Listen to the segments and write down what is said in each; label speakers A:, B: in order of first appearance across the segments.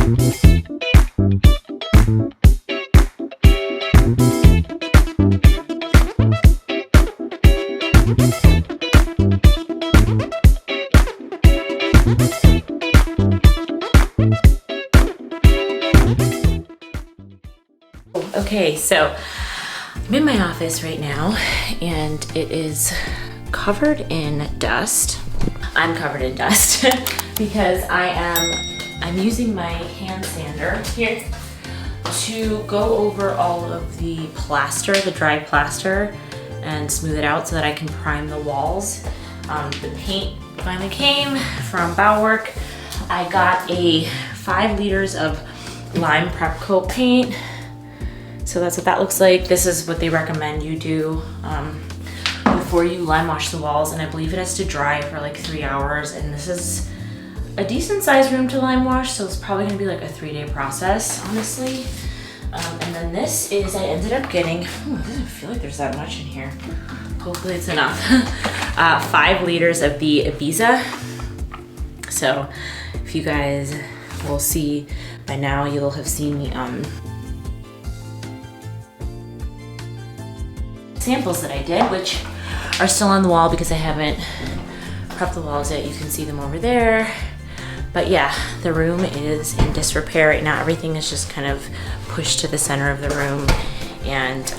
A: Okay, so I'm in my office right now and it is covered in dust. I'm covered in dust because I'm using my hand sander here to go over all of the plaster, the dry plaster, and smooth it out so that I can prime the walls. The paint finally came from Bauwerk. I got a 5 liters of lime prep coat paint. So that's what that looks like. This is what they recommend you do before you lime wash the walls, and I believe it has to dry for like 3 hours, and this is a decent sized room to lime wash, so it's probably gonna be like a 3-day process, honestly. And then this is, I ended up getting, it doesn't feel like there's that much in here. Hopefully it's enough. 5 liters of the Ibiza. So if you guys will see by now, you'll have seen the samples that I did, which are still on the wall because I haven't prepped the walls yet. You can see them over there. But yeah, the room is in disrepair right now. Everything is just kind of pushed to the center of the room, and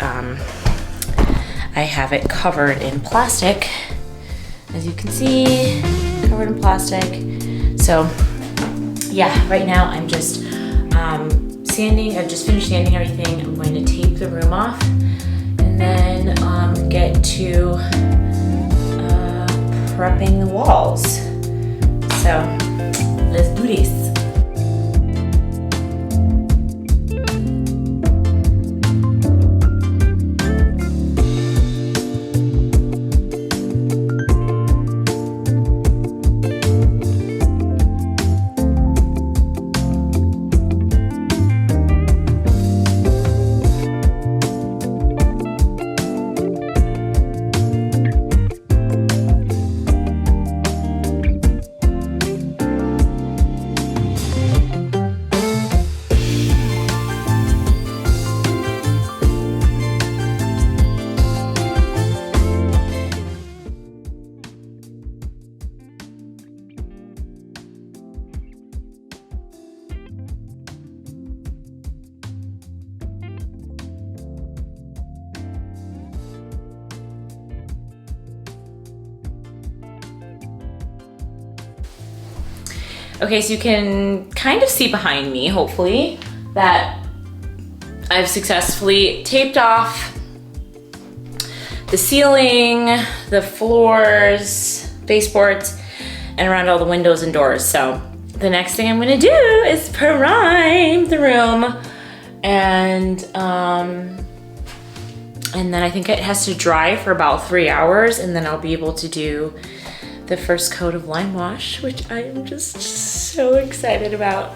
A: I have it covered in plastic. As you can see, covered in plastic. So yeah, right now I'm just sanding. I've just finished sanding everything. I'm going to tape the room off and then get to prepping the walls. So let's do this. Okay, so you can kind of see behind me, hopefully, that I've successfully taped off the ceiling, the floors, baseboards, and around all the windows and doors. So the next thing I'm gonna do is prime the room, and then I think it has to dry for about 3 hours, and then I'll be able to do the first coat of lime wash, which I am just so excited about.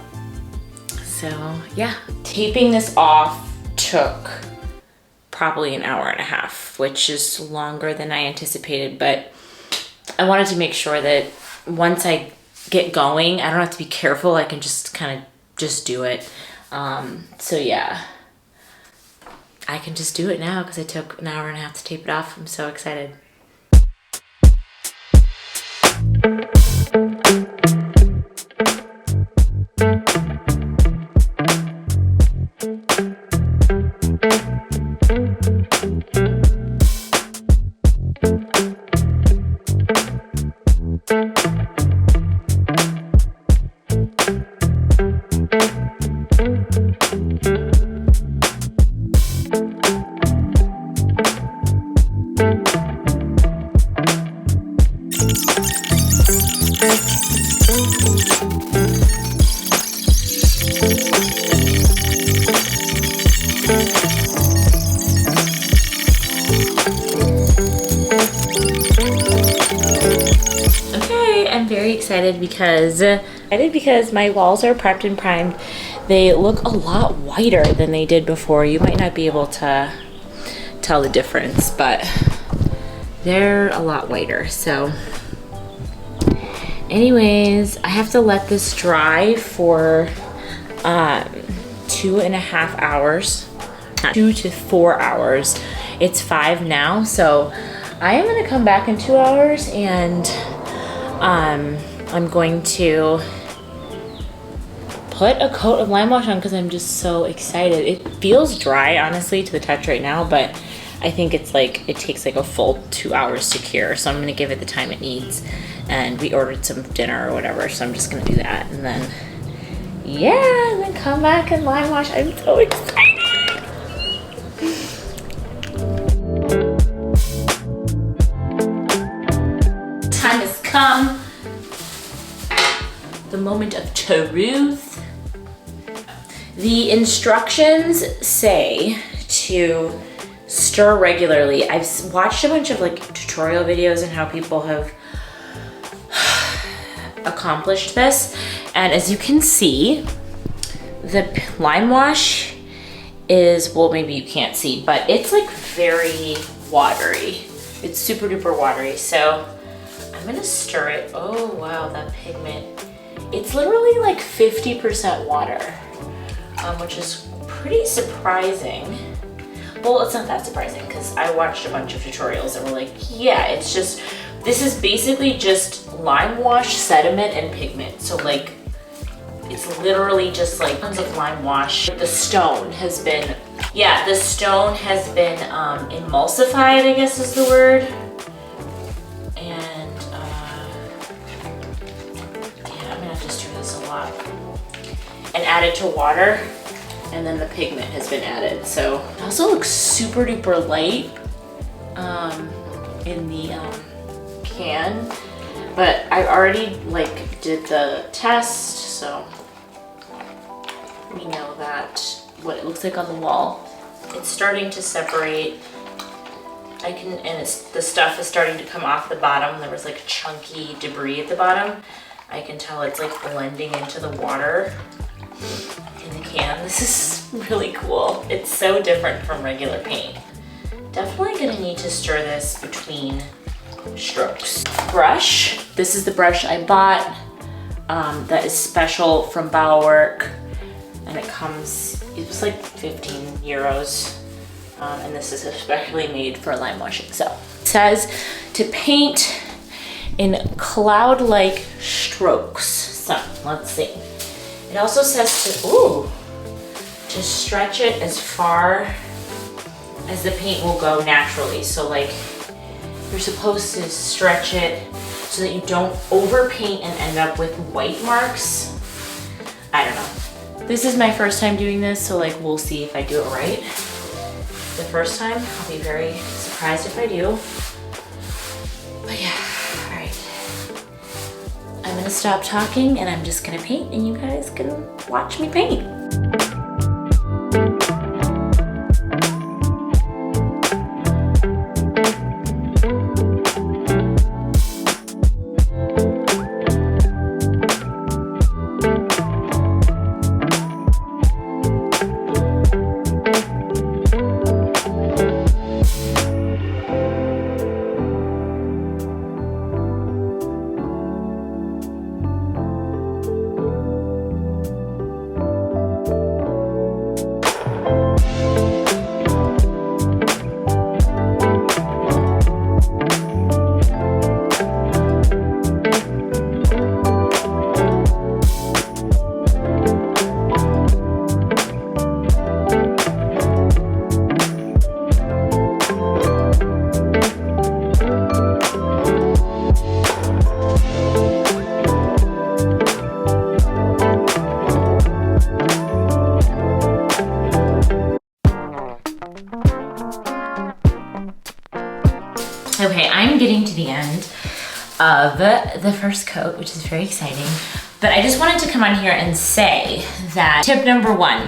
A: So yeah, taping this off took probably an hour and a half, which is longer than I anticipated, but I wanted to make sure that once I get going, I don't have to be careful. I can just kind of just do it. So yeah, I can just do it now because it took an hour and a half to tape it off. I'm so excited. Excited because my walls are prepped and primed. They look a lot whiter than they did before. You might not be able to tell the difference, but they're a lot whiter. So anyways, I have to let this dry for 2.5 hours, 2 to 4 hours. It's 5 now, so I am gonna come back in 2 hours and I'm going to put a coat of lime wash on because I'm just so excited. It feels dry, honestly, to the touch right now, but I think it's like, it takes like a full 2 hours to cure. So I'm gonna give it the time it needs. And we ordered some dinner or whatever, so I'm just gonna do that. And then, yeah, and then come back and lime wash. I'm so excited. Time has come. The moment of truth. The instructions say to stir regularly. I've watched a bunch of like tutorial videos and how people have accomplished this. And as you can see, the lime wash is, well, maybe you can't see, but it's like very watery. It's super duper watery. So I'm gonna stir it. Oh wow, that pigment. It's literally like 50% water, which is pretty surprising. Well, it's not that surprising because I watched a bunch of tutorials that were like, yeah, it's just, this is basically just lime wash, sediment, and pigment. So like, it's literally just like tons of lime wash. The stone has been, yeah, the stone has been emulsified, I guess is the word. And yeah, I'm gonna have to stir this a lot. And add it to water. And then the pigment has been added. So it also looks super duper light in the can, but I already like did the test, so we know that what it looks like on the wall. It's starting to separate. The stuff is starting to come off the bottom. There was like chunky debris at the bottom. I can tell it's like blending into the water in the can. This is really cool. It's so different from regular paint. Definitely gonna need to stir this between strokes. Brush. This is the brush I bought that is special from Bauwerk, and it was like 15 euros. And this is especially made for lime washing. So it says to paint in cloud-like strokes. So let's see. It also says to stretch it as far as the paint will go naturally. So like you're supposed to stretch it so that you don't overpaint and end up with white marks. I don't know. This is my first time doing this, so like we'll see if I do it right. The first time, I'll be very surprised if I do. But yeah, all right. I'm gonna stop talking and I'm just gonna paint and you guys can watch me paint. Okay, I'm getting to the end of the first coat, which is very exciting. But I just wanted to come on here and say that tip number one,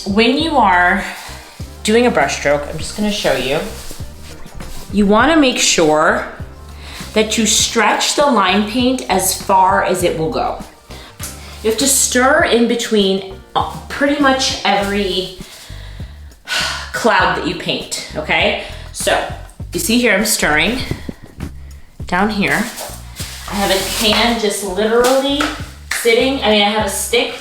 A: when you are doing a brush stroke, I'm just gonna show you, you wanna make sure that you stretch the lime paint as far as it will go. You have to stir in between pretty much every cloud that you paint, okay? So, you see here I'm stirring down here. I have a can just literally sitting, I have a stick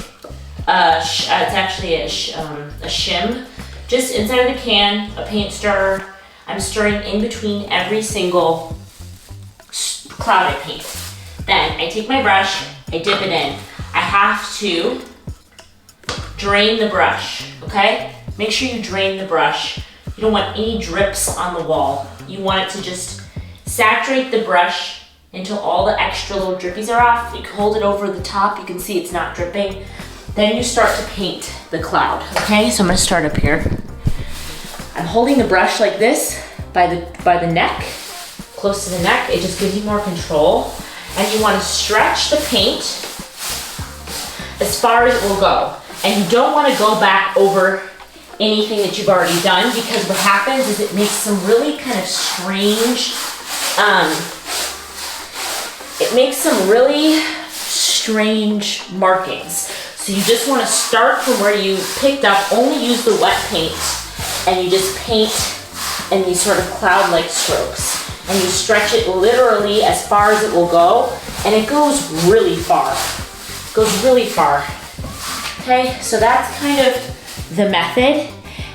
A: it's actually a shim, just inside of the can, a paint stirrer. I'm stirring in between every single cloud I paint. Then I take my brush, I dip it in. I have to drain the brush, okay? Make sure you drain the brush. You don't want any drips on the wall. You want it to just saturate the brush until all the extra little drippies are off. You can hold it over the top, you can see it's not dripping. Then you start to paint the cloud, okay? So I'm gonna start up here. I'm holding the brush like this by the neck, close to the neck. It just gives you more control. And you wanna stretch the paint as far as it will go. And you don't wanna go back over anything that you've already done, because what happens is it makes some really kind of strange, markings. So you just wanna start from where you picked up, only use the wet paint, and you just paint in these sort of cloud-like strokes. And you stretch it literally as far as it will go, and it goes really far. It goes really far. Okay, so that's kind of the method,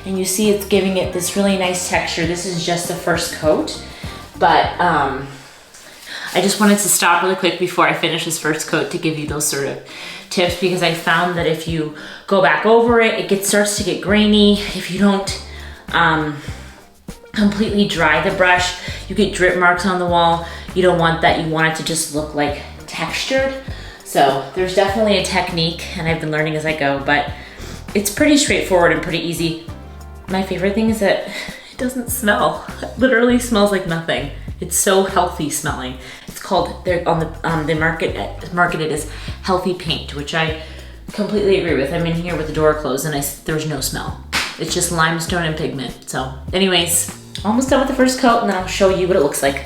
A: and you see it's giving it this really nice texture. This is just the first coat, but I just wanted to stop really quick before I finish this first coat to give you those sort of tips, because I found that if you go back over it, starts to get grainy. If you don't completely dry the brush, you get drip marks on the wall. You don't want that. You want it to just look like textured. So there's definitely a technique, and I've been learning as I go, but it's pretty straightforward and pretty easy. My favorite thing is that it doesn't smell. It literally smells like nothing. It's so healthy smelling. It's called, they're on the marketed as healthy paint, which I completely agree with. I'm in here with the door closed and there's no smell. It's just limestone and pigment. So anyways, almost done with the first coat, and then I'll show you what it looks like.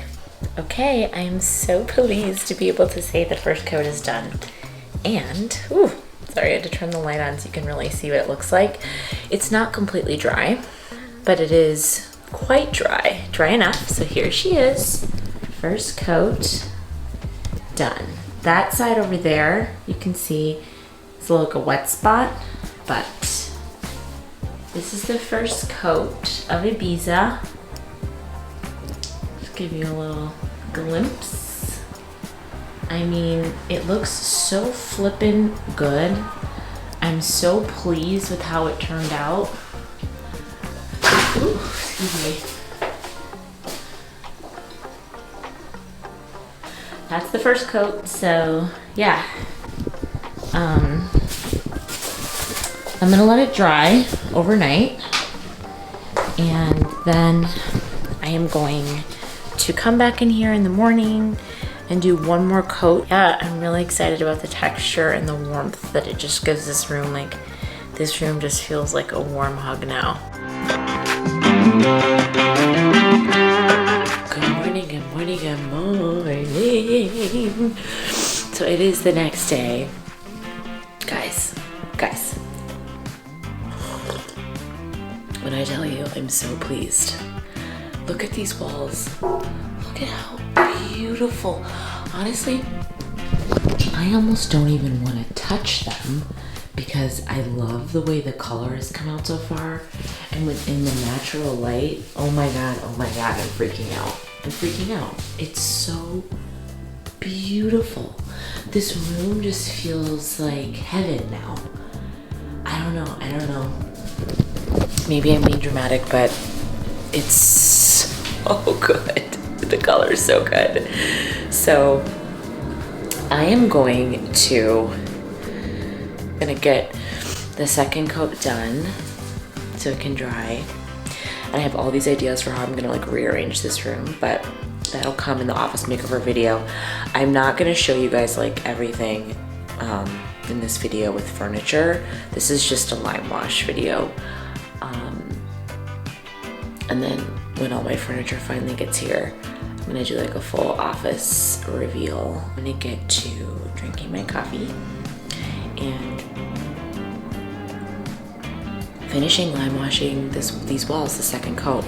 A: Okay, I'm so pleased to be able to say the first coat is done. And, sorry, I had to turn the light on so you can really see what it looks like. It's not completely dry, but it is quite dry enough. So here she is, first coat done. That side over there, you can see it's like a wet spot, but this is the first coat of Ibiza. Just give you a little glimpse. I mean, it looks so flippin' good. I'm so pleased with how it turned out. Ooh, excuse me. That's the first coat, so yeah. I'm gonna let it dry overnight, and then I am going to come back in here in the morning and do one more coat. Yeah, I'm really excited about the texture and the warmth that it just gives this room. Like, this room just feels like a warm hug now. Good morning, good morning, good morning. So it is the next day. Guys. When I tell you I'm so pleased. Look at these walls. Look at how beautiful. Honestly, I almost don't even want to touch them because I love the way the color has come out so far. And within the natural light, oh my God, I'm freaking out. It's so beautiful. This room just feels like heaven now. I don't know. Maybe I'm being dramatic, but it's so good. The color is so good. So I am gonna get the second coat done so it can dry. And I have all these ideas for how I'm gonna like rearrange this room, but that'll come in the office makeover video. I'm not gonna show you guys like everything in this video with furniture. This is just a lime wash video. And then when all my furniture finally gets here, I'm gonna do like a full office reveal. I'm gonna get to drinking my coffee and finishing lime washing these walls, the second coat.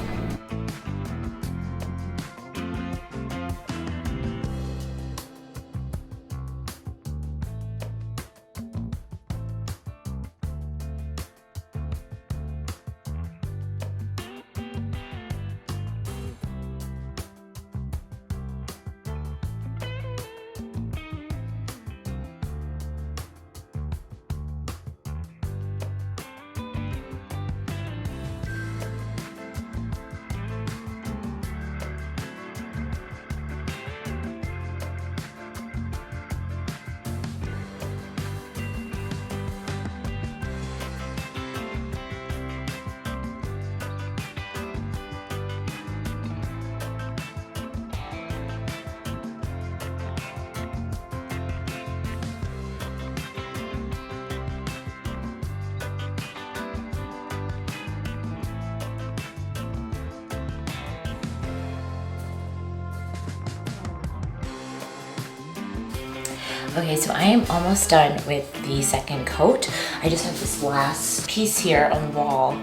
A: Okay, so I am almost done with the second coat. I just have this last piece here on the wall,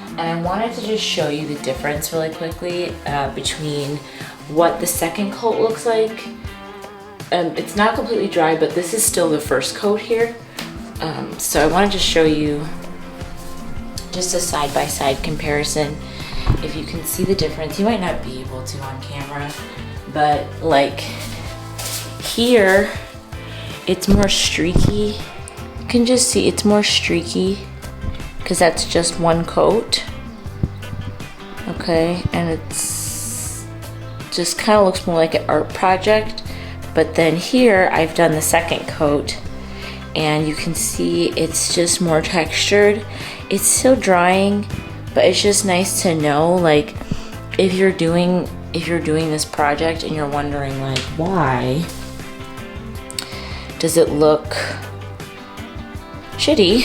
A: and I wanted to just show you the difference really quickly between what the second coat looks like. It's not completely dry, but this is still the first coat here. So I wanted to show you just a side-by-side comparison. If you can see the difference, you might not be able to on camera, but like here, it's more streaky. You can just see it's more streaky because that's just one coat. Okay, and it's just kind of looks more like an art project. But then here, I've done the second coat, and you can see it's just more textured. It's still drying, but it's just nice to know, like, if you're doing this project and you're wondering, like, why does it look shitty?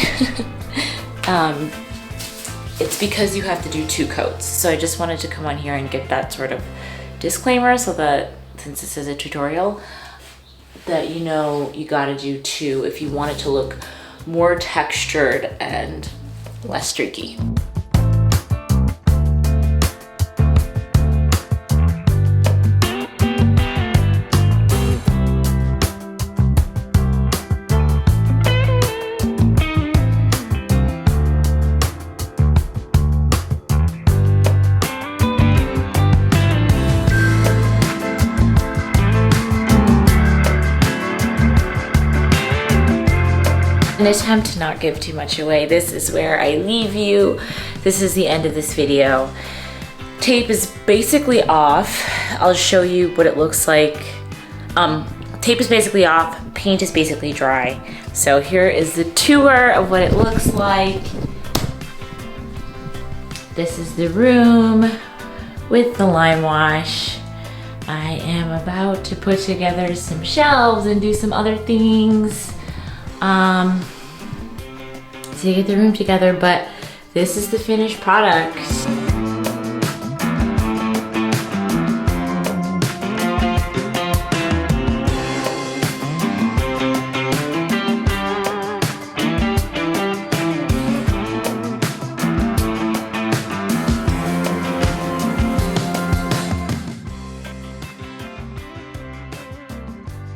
A: It's because you have to do 2 coats. So I just wanted to come on here and get that sort of disclaimer, so that since this is a tutorial, that you know you gotta do 2 if you want it to look more textured and less streaky. An attempt to not give too much away, this is where I leave you. This is the end of this video. Tape is basically off. I'll show you what it looks like. Tape is basically off, paint is basically dry. So here is the tour of what it looks like. This is the room with the lime wash. I am about to put together some shelves and do some other things. To get the room together, but this is the finished product.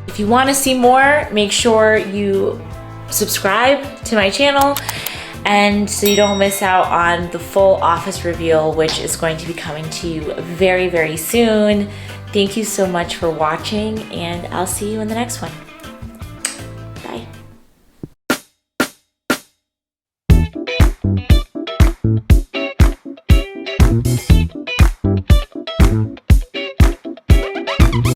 A: If you want to see more, make sure you subscribe to my channel, and so you don't miss out on the full office reveal, which is going to be coming to you very, very soon. Thank you so much for watching, and I'll see you in the next one. Bye.